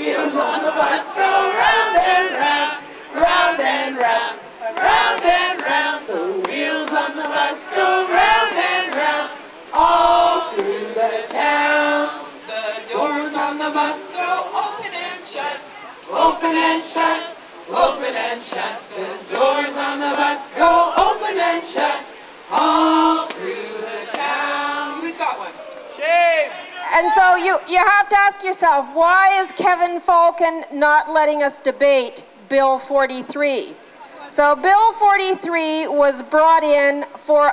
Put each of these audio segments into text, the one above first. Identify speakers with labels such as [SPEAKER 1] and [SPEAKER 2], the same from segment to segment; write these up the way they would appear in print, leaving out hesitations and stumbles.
[SPEAKER 1] wheels on the bus go round and round, round and round, round and round. The wheels on the bus go round and round, all through the town. The doors on the bus go open and shut, open and shut, open and shut. The doors on the bus go open and shut, all through the town. Who's got one? Shame!
[SPEAKER 2] And so you have to ask yourself, why is Kevin Falcon not letting us debate Bill 43? So Bill 43 was brought in for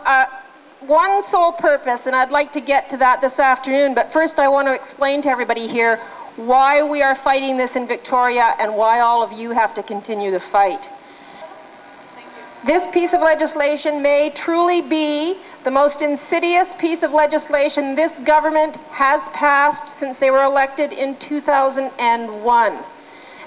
[SPEAKER 2] one sole purpose, and I'd like to get to that this afternoon, but first I want to explain to everybody here why we are fighting this in Victoria and why all of you have to continue the fight. This piece of legislation may truly be the most insidious piece of legislation this government has passed since they were elected in 2001.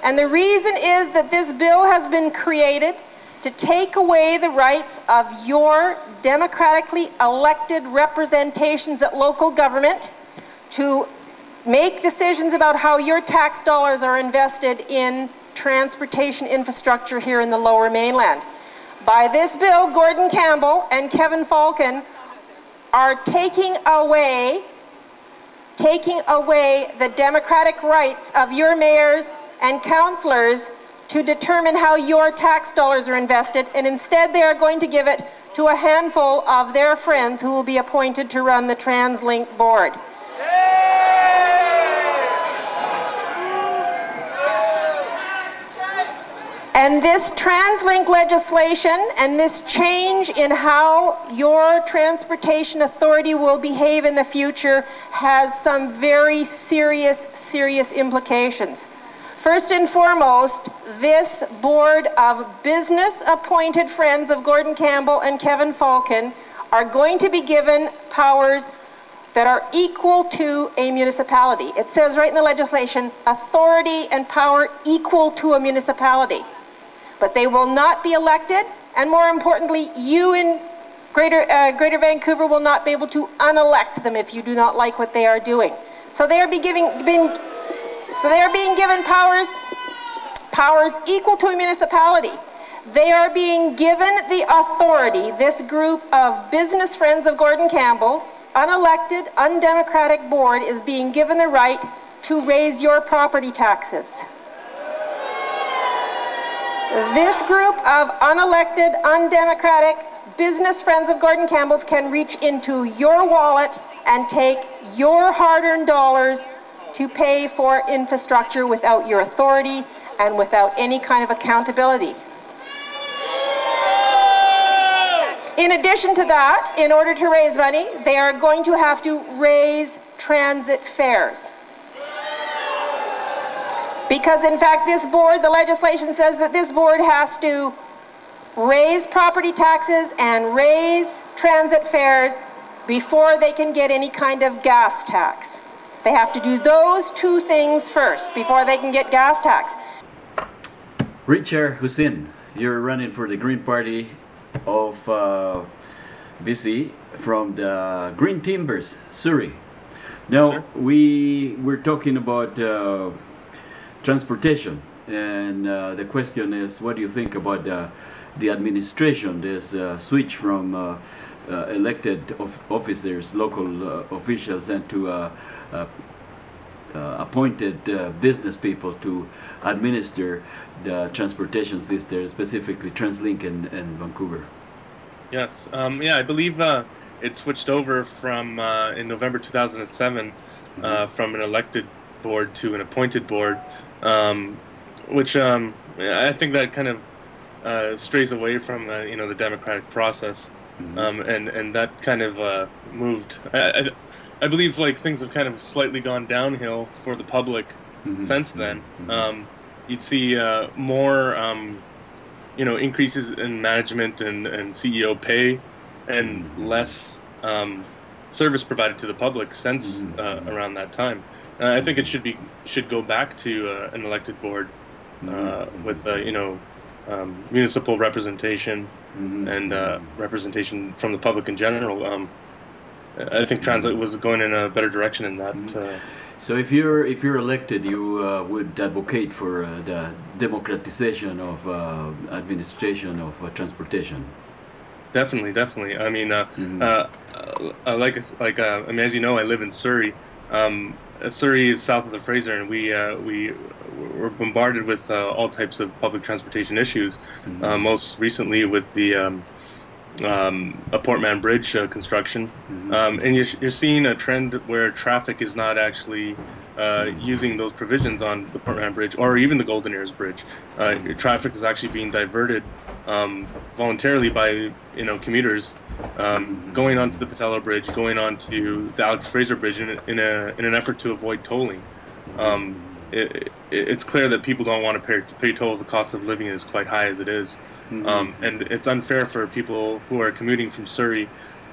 [SPEAKER 2] And the reason is that this bill has been created to take away the rights of your democratically elected representations at local government to make decisions about how your tax dollars are invested in transportation infrastructure here in the Lower Mainland. By this bill, Gordon Campbell and Kevin Falcon are taking away the democratic rights of your mayors and councillors to determine how your tax dollars are invested, and instead they are going to give it to a handful of their friends who will be appointed to run the TransLink board. And this TransLink legislation and this change in how your transportation authority will behave in the future has some very serious implications. First and foremost, this board of business-appointed friends of Gordon Campbell and Kevin Falcon are going to be given powers that are equal to a municipality. It says right in the legislation, authority and power equal to a municipality. But they will not be elected, and more importantly, you in Greater Vancouver will not be able to unelect them if you do not like what they are doing. So they are being given powers equal to a municipality. They are being given the authority, this group of business friends of Gordon Campbell, unelected, undemocratic board, is being given the right to raise your property taxes. This group of unelected, undemocratic business friends of Gordon Campbell's can reach into your wallet and take your hard-earned dollars to pay for infrastructure without your authority and without any kind of accountability. In addition to that, in order to raise money, they are going to have to raise transit fares. Because in fact this board, the legislation says that this board has to raise property taxes and raise transit fares before they can get any kind of gas tax. They have to do those two things first before they can get gas tax.
[SPEAKER 3] Richard Hussein, you're running for the Green Party of BC from the Green Timbers, Surrey. Now, we're talking about transportation, and the question is, what do you think about the administration, this switch from elected officers, local officials, and to appointed business people to administer the transportation system, specifically TransLink in Vancouver?
[SPEAKER 4] Yes, yeah, I believe it switched over from in November 2007 from an elected board to an appointed board, which I think that kind of strays away from the democratic process, and that kind of moved. I believe like things have kind of slightly gone downhill for the public since then. You'd see more increases in management and CEO pay, and less service provided to the public since around that time. I think it should go back to an elected board with municipal representation and representation from the public in general. I think TransLink was going in a better direction in that.
[SPEAKER 3] So if you're elected, you would advocate for the democratization of administration of transportation.
[SPEAKER 4] Definitely, definitely. I mean, I mean, as you know, I live in Surrey. Surrey is south of the Fraser, and we're bombarded with all types of public transportation issues. Most recently with the a Portman Bridge construction, and you're seeing a trend where traffic is not actually using those provisions on the Portman Bridge or even the Golden Ears Bridge. Traffic is actually being diverted voluntarily by commuters going onto the Patello Bridge, going onto the Alex Fraser Bridge in an effort to avoid tolling. It's clear that people don't want to pay tolls. The cost of living is quite high as it is. And it's unfair for people who are commuting from Surrey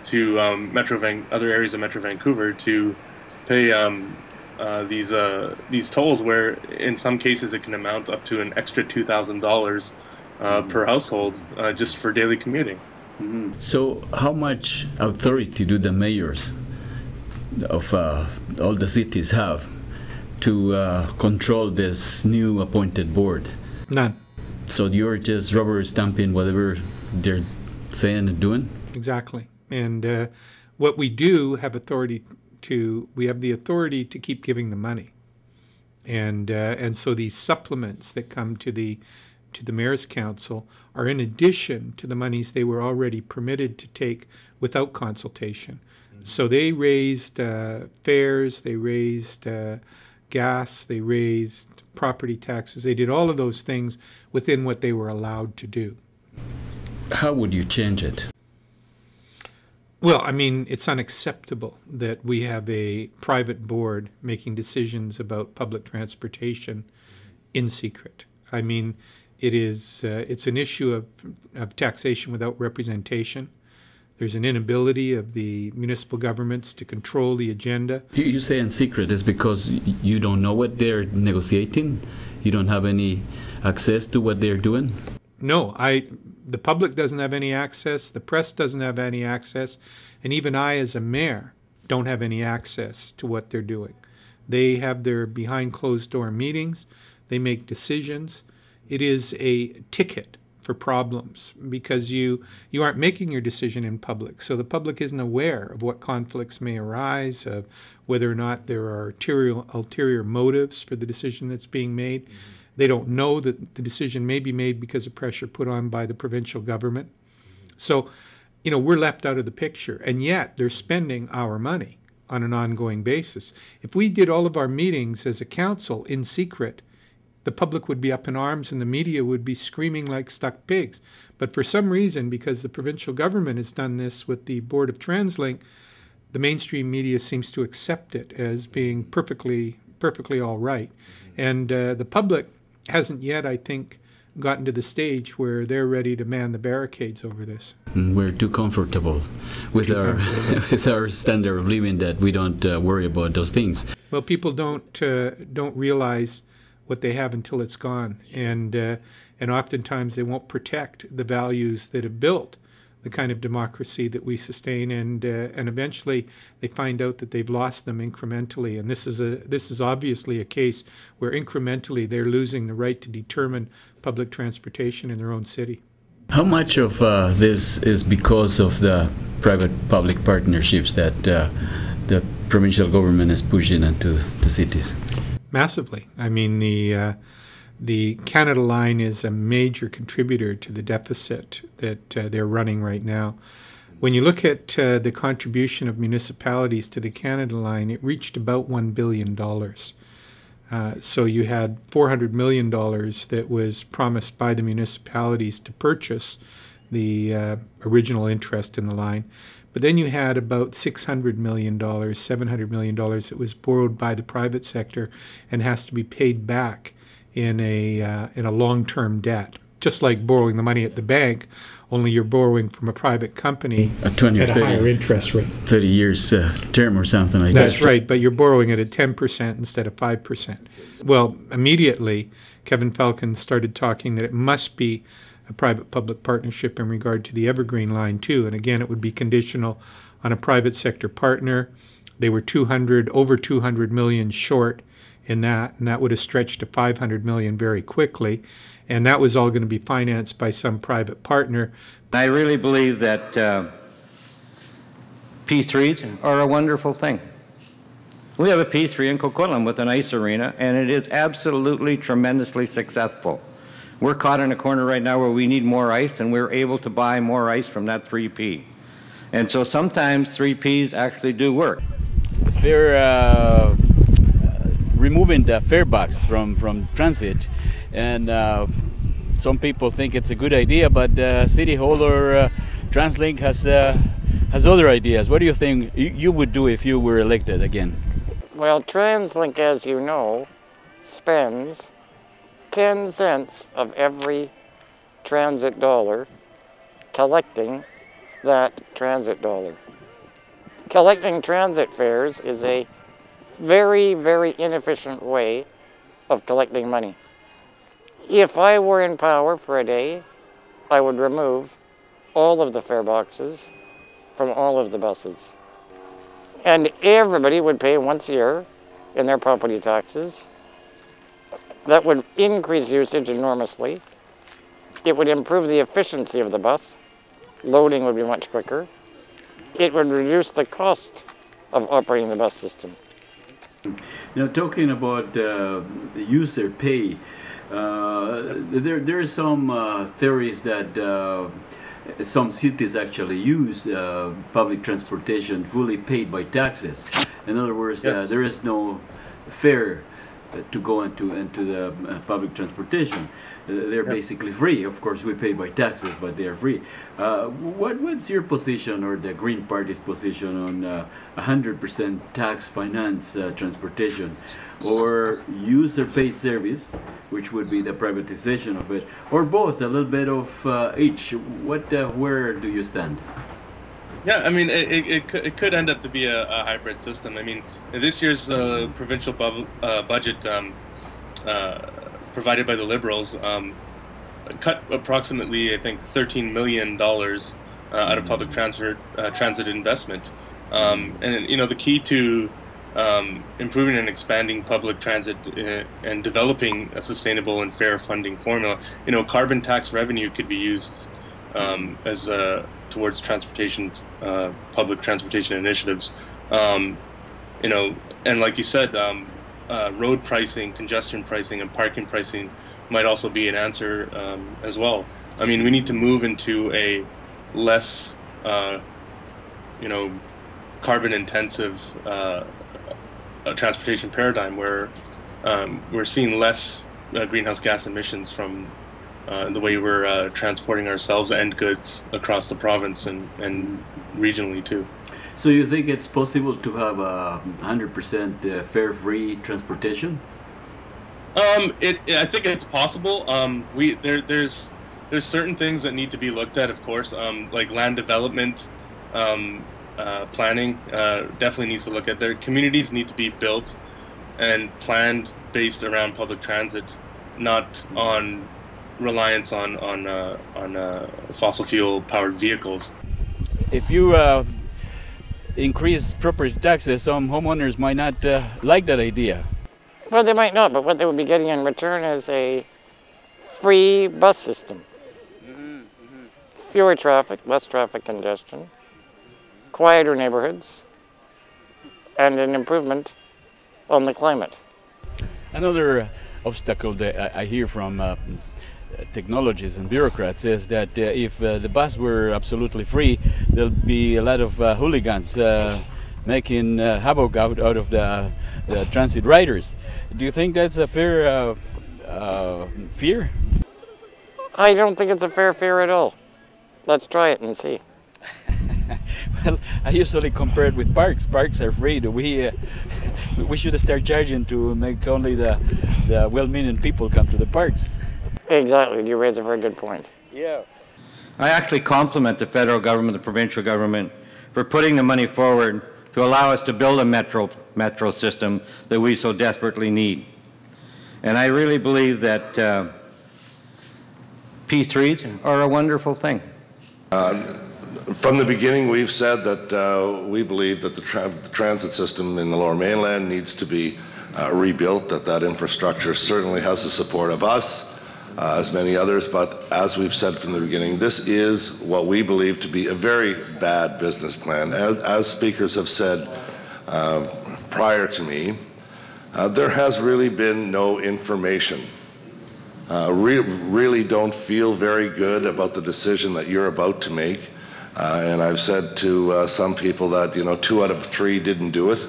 [SPEAKER 4] to other areas of Metro Vancouver to pay these tolls, where in some cases it can amount up to an extra $2,000 per household just for daily commuting.
[SPEAKER 3] So how much authority do the mayors of all the cities have to control this new appointed board?
[SPEAKER 5] None.
[SPEAKER 3] So you're just rubber stamping whatever they're saying and doing?
[SPEAKER 5] Exactly. And what we do have we have the authority to keep giving the money. And so these supplements that come to the Mayor's Council are in addition to the monies they were already permitted to take without consultation. So they raised fares, they raised gas, they raised property taxes. They did all of those things within what they were allowed to do.
[SPEAKER 3] How would you change it?
[SPEAKER 5] Well, I mean, it's unacceptable that we have a private board making decisions about public transportation in secret. I mean, it's an issue of taxation without representation. There's an inability of the municipal governments to control the agenda.
[SPEAKER 3] You say in secret is because you don't know what they're negotiating? You don't have any access to what they're doing?
[SPEAKER 5] No, the public doesn't have any access, the press doesn't have any access, and even I as a mayor don't have any access to what they're doing. They have their behind closed door meetings, they make decisions. It is a ticket for problems because you aren't making your decision in public. So the public isn't aware of what conflicts may arise, of whether or not there are ulterior motives for the decision that's being made. They don't know that the decision may be made because of pressure put on by the provincial government. So, we're left out of the picture, and yet they're spending our money on an ongoing basis. If we did all of our meetings as a council in secret, the public would be up in arms and the media would be screaming like stuck pigs. But for some reason, because the provincial government has done this with the Board of TransLink, the mainstream media seems to accept it as being perfectly all right. And the public hasn't yet, I think, gotten to the stage where they're ready to man the barricades over this.
[SPEAKER 3] We're too comfortable with our standard of living that we don't worry about those things.
[SPEAKER 5] Well, people don't realize what they have until it's gone, and oftentimes they won't protect the values that have built the kind of democracy that we sustain, and eventually they find out that they've lost them incrementally. And this is obviously a case where incrementally they're losing the right to determine public transportation in their own city.
[SPEAKER 3] How much of this is because of the private-public partnerships that the provincial government is pushing into the cities?
[SPEAKER 5] Massively. I mean, the Canada Line is a major contributor to the deficit that they're running right now. When you look at the contribution of municipalities to the Canada Line, it reached about $1 billion. So you had $400 million that was promised by the municipalities to purchase the original interest in the line. But then you had about $600 million, $700 million that was borrowed by the private sector and has to be paid back in a long-term debt. Just like borrowing the money at the bank, only you're borrowing from a private company at a higher interest rate.
[SPEAKER 3] 30 years term or something like that.
[SPEAKER 5] That's right, but you're borrowing it at 10% instead of 5%. Well, immediately, Kevin Falcon started talking that it must be a private-public partnership in regard to the Evergreen Line too, and again, it would be conditional on a private sector partner, They were over 200 million short in that, and that would have stretched to 500 million very quickly, and that was all going to be financed by some private partner.
[SPEAKER 6] I really believe that P3s are a wonderful thing. We have a P3 in Coquitlam with an ice arena, and it is absolutely tremendously successful. We're caught in a corner right now where we need more ice, and we're able to buy more ice from that 3P. And so sometimes 3Ps actually do work.
[SPEAKER 3] They're removing the fare box from transit, and some people think it's a good idea, but City Hall or TransLink has other ideas. What do you think you would do if you were elected again?
[SPEAKER 7] Well, TransLink, as you know, spends 10 cents of every transit dollar collecting that transit dollar. Collecting transit fares is a very, very inefficient way of collecting money. If I were in power for a day, I would remove all of the fare boxes from all of the buses. And everybody would pay once a year in their property taxes. That would increase usage enormously. It would improve the efficiency of the bus. Loading would be much quicker. It would reduce the cost of operating the bus system.
[SPEAKER 3] Now, talking about user pay, there are some theories that some cities actually use public transportation fully paid by taxes. In other words,
[SPEAKER 4] Yes.
[SPEAKER 3] there is no fare to go into the public transportation. They're basically free. Of course, we pay by taxes, but they are free. What's your position, or the Green Party's position, on 100% tax finance transportation, or user-paid service, which would be the privatization of it, or both, a little bit of each? Where do you stand?
[SPEAKER 4] Yeah, I mean, it could end up to be a hybrid system. I mean, this year's provincial budget provided by the Liberals cut approximately, I think, $13 million out of public transit investment. And, you know, the key to improving and expanding public transit and developing a sustainable and fair funding formula, you know, carbon tax revenue could be used as towards transportation, public transportation initiatives. You know, and like you said, road pricing, congestion pricing, and parking pricing might also be an answer as well. I mean, we need to move into a less, you know, carbon-intensive transportation paradigm where we're seeing less greenhouse gas emissions from the way we're transporting ourselves and goods across the province and regionally too.
[SPEAKER 3] So you think it's possible to have 100% fare-free transportation?
[SPEAKER 4] I think it's possible. There's certain things that need to be looked at, of course, like land development, planning definitely needs to look at. Their communities need to be built and planned based around public transit, not on reliance on fossil fuel powered vehicles.
[SPEAKER 3] If you increase property taxes, some homeowners might not like that idea.
[SPEAKER 7] Well, they might not, but what they would be getting in return is a free bus system. Fewer traffic, less traffic congestion, quieter neighborhoods, and an improvement on the climate.
[SPEAKER 3] Another obstacle that I hear from technologists and bureaucrats is that if the bus were absolutely free, there'll be a lot of hooligans making havoc out of the transit riders. Do you think that's a fair fear?
[SPEAKER 7] I don't think it's a fair fear at all. Let's try it and see.
[SPEAKER 3] Well, I usually compare it with parks. Parks are free. We should start charging to make only the well-meaning people come to the parks.
[SPEAKER 7] Exactly. You raise a very good point.
[SPEAKER 3] Yeah.
[SPEAKER 6] I actually compliment the federal government, the provincial government, for putting the money forward to allow us to build a metro system that we so desperately need. And I really believe that P3s are a wonderful thing.
[SPEAKER 8] From the beginning, we've said that we believe that the transit system in the Lower Mainland needs to be rebuilt, that infrastructure certainly has the support of us, as many others, but as we've said from the beginning, this is what we believe to be a very bad business plan. As speakers have said prior to me, there has really been no information. Really don't feel very good about the decision that you're about to make. And I've said to some people that, 2 out of 3 didn't do it.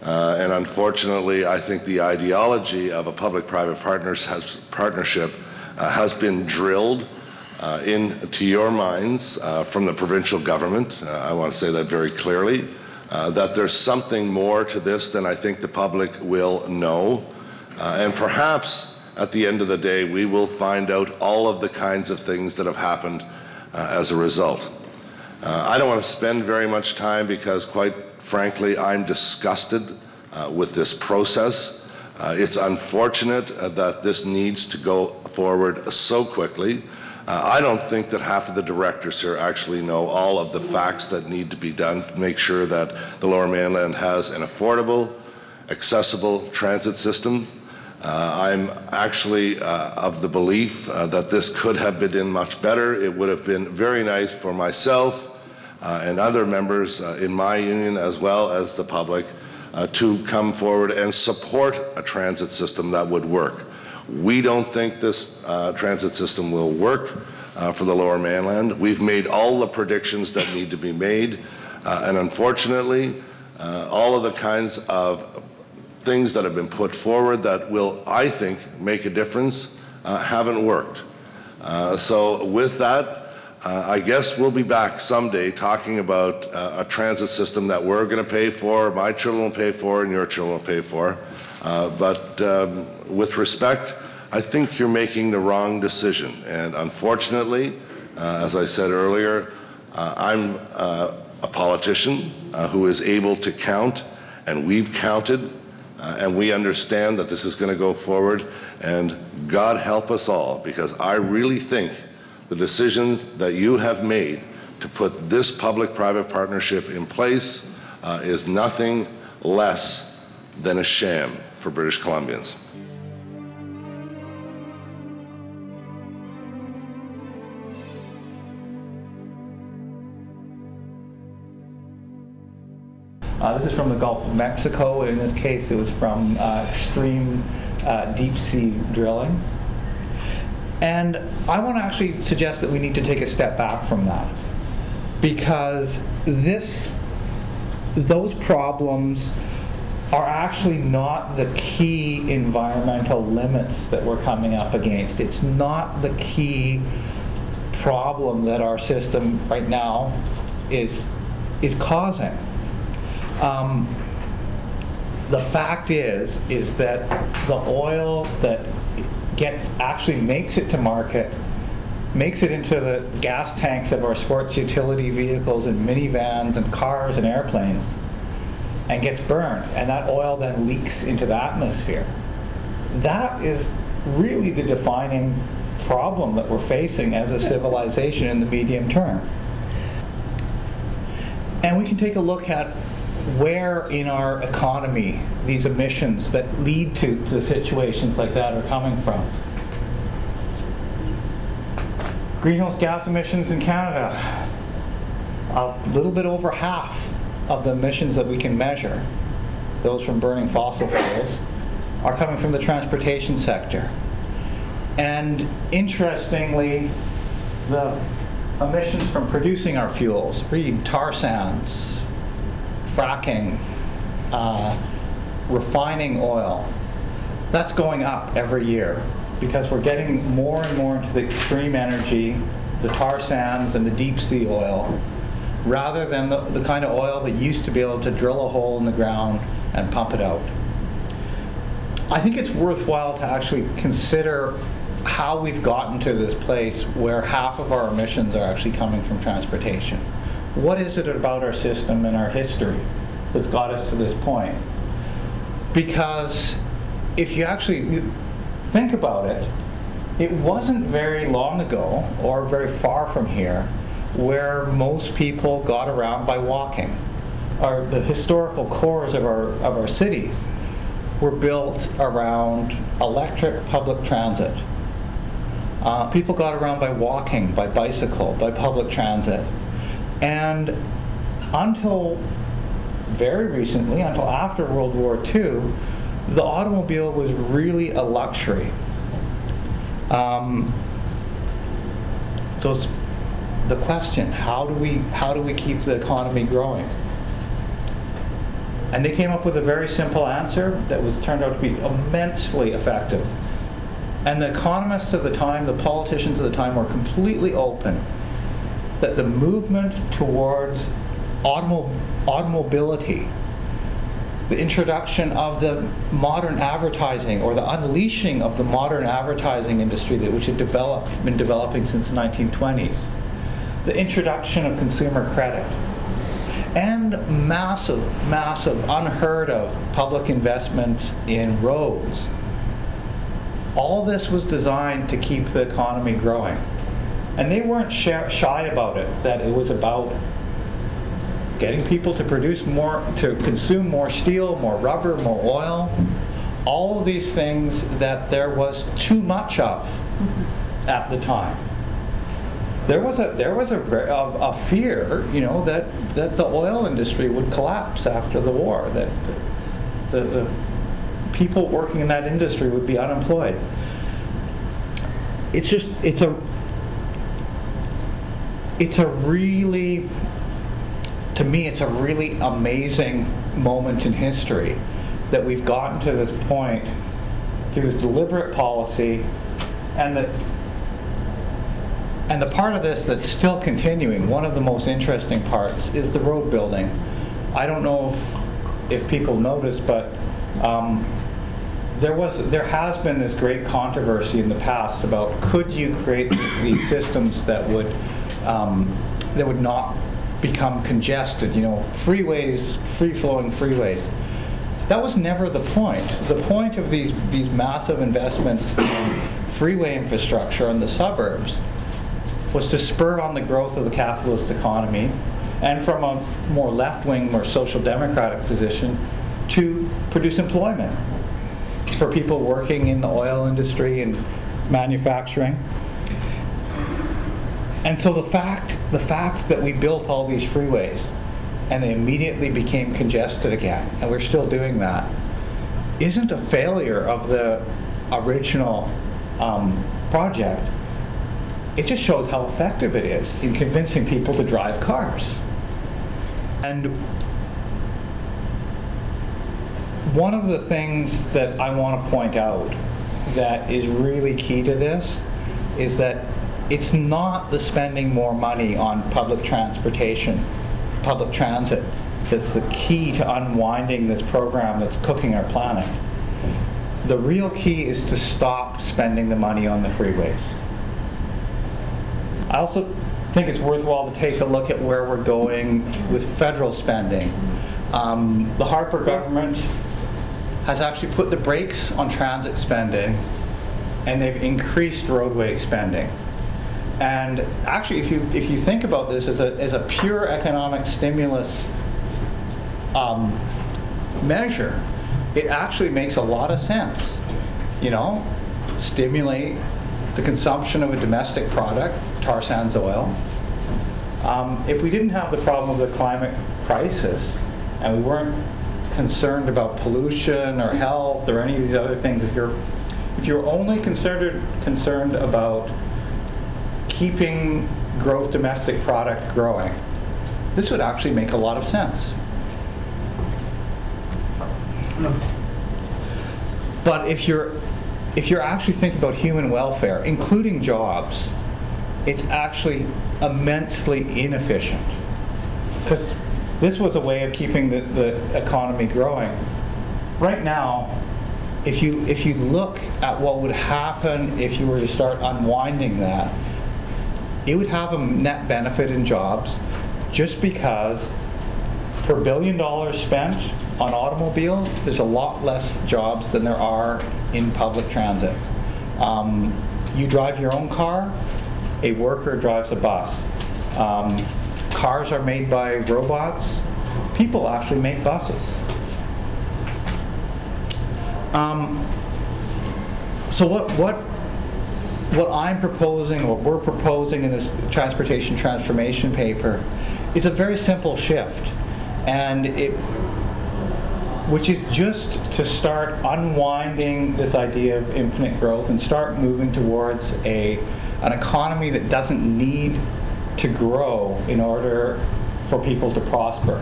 [SPEAKER 8] And unfortunately, I think the ideology of a public-private partnership has been drilled into your minds from the provincial government. I want to say that very clearly, that there's something more to this than I think the public will know. And perhaps at the end of the day, we will find out all of the kinds of things that have happened as a result. I don't want to spend very much time because, quite frankly, I'm disgusted with this process. It's unfortunate that this needs to go forward so quickly. I don't think that half of the directors here actually know all of the facts that need to be done to make sure that the Lower Mainland has an affordable, accessible transit system. I'm actually of the belief that this could have been done much better. It would have been very nice for myself and other members in my union, as well as the public, to come forward and support a transit system that would work. We don't think this transit system will work for the Lower Mainland. We've made all the predictions that need to be made, and unfortunately, all of the kinds of things that have been put forward that will, I think, make a difference haven't worked. So with that, I guess we'll be back someday talking about a transit system that we're going to pay for, my children will pay for, and your children will pay for. But with respect, I think you're making the wrong decision. And unfortunately, as I said earlier, I'm a politician who is able to count, and we've counted, and we understand that this is going to go forward. And God help us all, because I really think the decision that you have made to put this public-private partnership in place is nothing less than a sham for British Columbians.
[SPEAKER 9] This is from the Gulf of Mexico. In this case, it was from extreme deep-sea drilling. And I want to actually suggest that we need to take a step back from that, because those problems are actually not the key environmental limits that we're coming up against. It's not the key problem that our system right now is causing. The fact is that the oil that actually makes it to market, makes it into the gas tanks of our sports utility vehicles and minivans and cars and airplanes, and gets burned, and that oil then leaks into the atmosphere. That is really the defining problem that we're facing as a civilization in the medium term. And we can take a look at where in our economy these emissions that lead to situations like that are coming from. Greenhouse gas emissions in Canada, a little bit over half of the emissions that we can measure, those from burning fossil fuels, are coming from the transportation sector. And interestingly, the emissions from producing our fuels, tar sands, fracking, refining oil, that's going up every year because we're getting more and more into the extreme energy, the tar sands and the deep sea oil, rather than the kind of oil that used to be able to drill a hole in the ground and pump it out. I think it's worthwhile to actually consider how we've gotten to this place where half of our emissions are actually coming from transportation. What is it about our system and our history that's got us to this point? Because if you actually think about it, it wasn't very long ago, or very far from here, where most people got around by walking. The historical cores of our cities were built around electric public transit. People got around by walking, by bicycle, by public transit. And until very recently, until after World War II, the automobile was really a luxury. So it's the question, how do we keep the economy growing? And they came up with a very simple answer that turned out to be immensely effective. And the economists of the time, the politicians of the time, were completely open that the movement towards automobility, the introduction of the modern advertising, or the unleashing of the modern advertising industry which had been developing since the 1920s, the introduction of consumer credit, and massive, unheard of public investment in roads. All this was designed to keep the economy growing. And they weren't shy about it, that it was about getting people to produce more, to consume more steel, more rubber, more oil, all of these things that there was too much of at the time. There was a fear, that the oil industry would collapse after the war, that the people working in that industry would be unemployed. It's a really, to me, it's a really amazing moment in history that we've gotten to this point through this deliberate policy, and the part of this that's still continuing, one of the most interesting parts, is the road building. I don't know if people noticed, but there has been this great controversy in the past about, could you create these systems that would not become congested, freeways, free-flowing freeways. That was never the point. The point of these massive investments in freeway infrastructure in the suburbs was to spur on the growth of the capitalist economy, and from a more left-wing, more social democratic position, to produce employment for people working in the oil industry and manufacturing. And so the fact that we built all these freeways and they immediately became congested again, and we're still doing that, isn't a failure of the original project. It just shows how effective it is in convincing people to drive cars. And one of the things that I want to point out that is really key to this is that it's not the spending more money on public transportation, public transit, that's the key to unwinding this program that's cooking our planet. The real key is to stop spending the money on the freeways. I also think it's worthwhile to take a look at where we're going with federal spending. The Harper government has actually put the brakes on transit spending, and they've increased roadway spending. And actually, if you think about this as a pure economic stimulus measure, it actually makes a lot of sense. Stimulate the consumption of a domestic product, tar sands oil. If we didn't have the problem of the climate crisis, and we weren't concerned pollution or health or any of these other things, if you're only concerned about keeping gross domestic product growing, this would actually make a lot of sense. But if you're actually thinking about human welfare, including jobs, it's actually immensely inefficient. Because this was a way of keeping the economy growing. Right now, if you look at what would happen if you were to start unwinding that, it would have a net benefit in jobs, just because per $1 billion spent on automobiles, there's a lot less jobs than there are in public transit. You drive your own car, a worker drives a bus. Cars are made by robots. People actually make buses. So what I'm proposing, what we're proposing in this transportation transformation paper, is a very simple shift, and which is just to start unwinding this idea of infinite growth and start moving towards an economy that doesn't need to grow in order for people to prosper.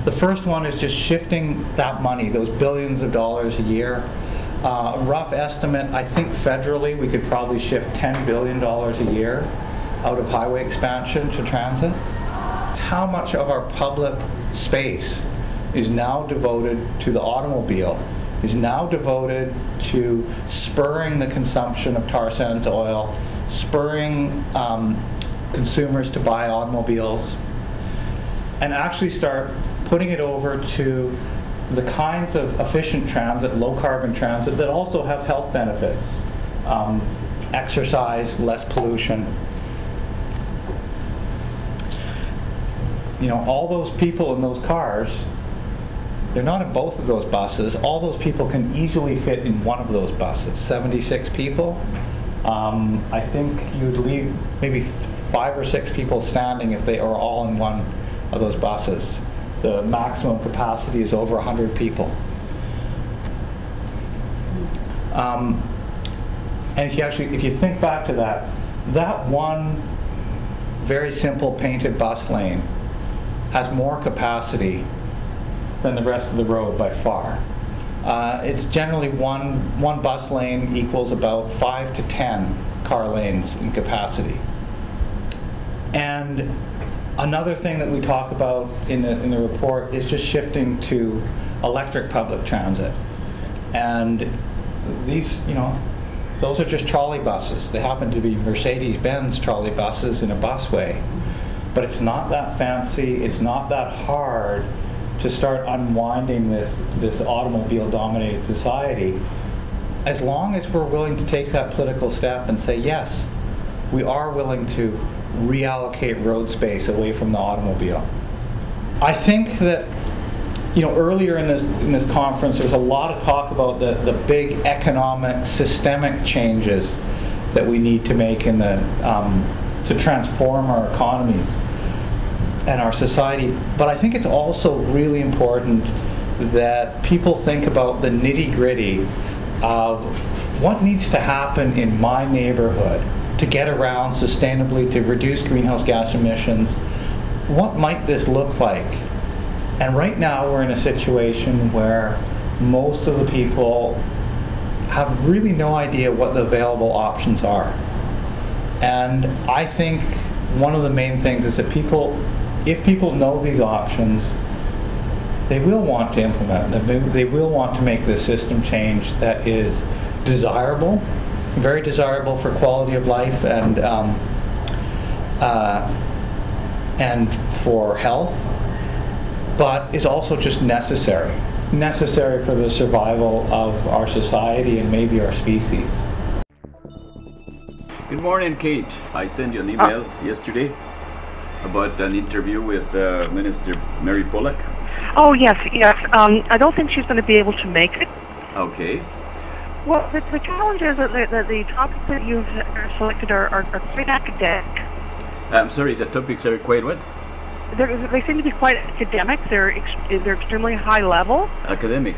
[SPEAKER 9] The first one is just shifting that money, those billions of dollars a year. Rough estimate, I think federally we could probably shift $10 billion a year out of highway expansion to transit. How much of our public space is now devoted to the automobile, is now devoted to spurring the consumption of tar sands oil, spurring consumers to buy automobiles, and actually start putting it over to the kinds of efficient transit, low carbon transit, that also have health benefits. Exercise, less pollution. You know, all those people in those cars, they're not in both of those buses. All those people can easily fit in one of those buses, 76 people. I think you'd leave maybe 5 or 6 people standing if they are all in one of those buses. The maximum capacity is over 100 people. And if you think back to that one very simple painted bus lane has more capacity than the rest of the road by far. It's generally one bus lane equals about 5 to 10 car lanes in capacity. And another thing that we talk about in the report is just shifting to electric public transit. And these, you know, those are just trolley buses. They happen to be Mercedes-Benz trolley buses in a busway. But it's not that fancy, it's not that hard to start unwinding this automobile-dominated society, as long as we're willing to take that political step and say, yes, we are willing to reallocate road space away from the automobile. I think that, you know, earlier in this conference, there's a lot of talk about the big economic, systemic changes that we need to make in to transform our economies and our society. But I think it's also really important that people think about the nitty-gritty of what needs to happen in my neighborhood to get around sustainably, to reduce greenhouse gas emissions. What might this look like? And right now we're in a situation where most of the people have really no idea what the available options are. And I think one of the main things is that if people know these options, they will want to implement them. They will want to make this system change that is desirable, very desirable for quality of life and for health, but is also just necessary for the survival of our society and maybe our species.
[SPEAKER 3] Good morning, Kate. I sent you an email yesterday about an interview with Minister Mary Polak.
[SPEAKER 10] Oh, yes. I don't think she's going to be able to make it.
[SPEAKER 3] Okay.
[SPEAKER 10] Well, the challenge is that the topics that you've selected are quite academic.
[SPEAKER 3] I'm sorry, the topics are quite what?
[SPEAKER 10] They seem to be quite academic. They're extremely high level.
[SPEAKER 3] Academic.